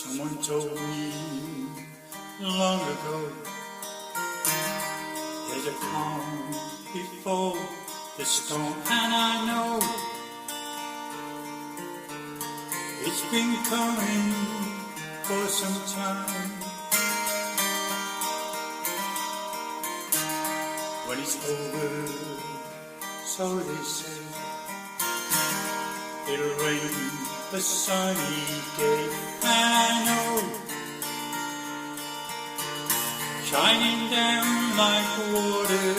Someone told me long ago, there's a calm before the storm, and I know it's been coming for some time. When it's over, so they say, it'll rain a sunny day, and I know, shining down like water.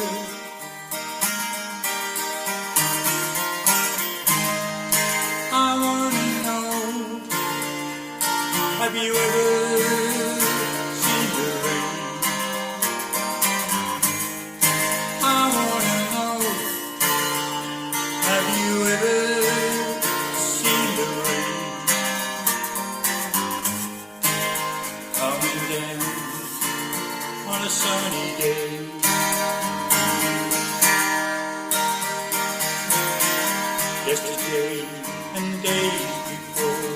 I wanna know, have you ever seen the rain? I wanna know, have you ever seen the rain coming down on a sunny day? Yesterday and days before,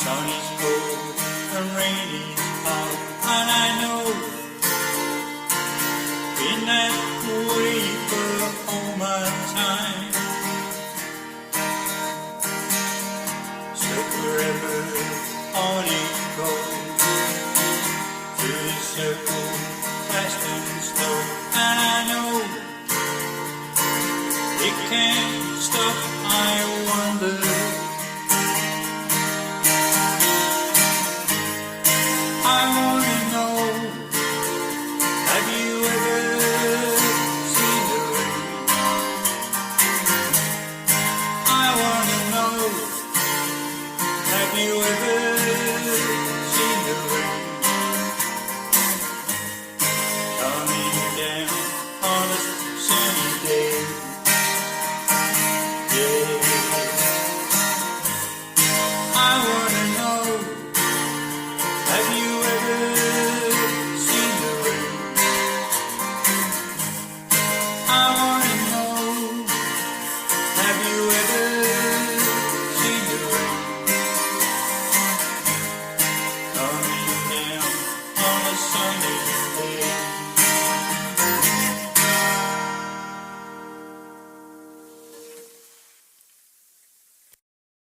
sun is cold and rain is hard, and I know, been that way for all my time. So forever on it goes, through the circle, fast and slow, and I know it can't stop. I wonder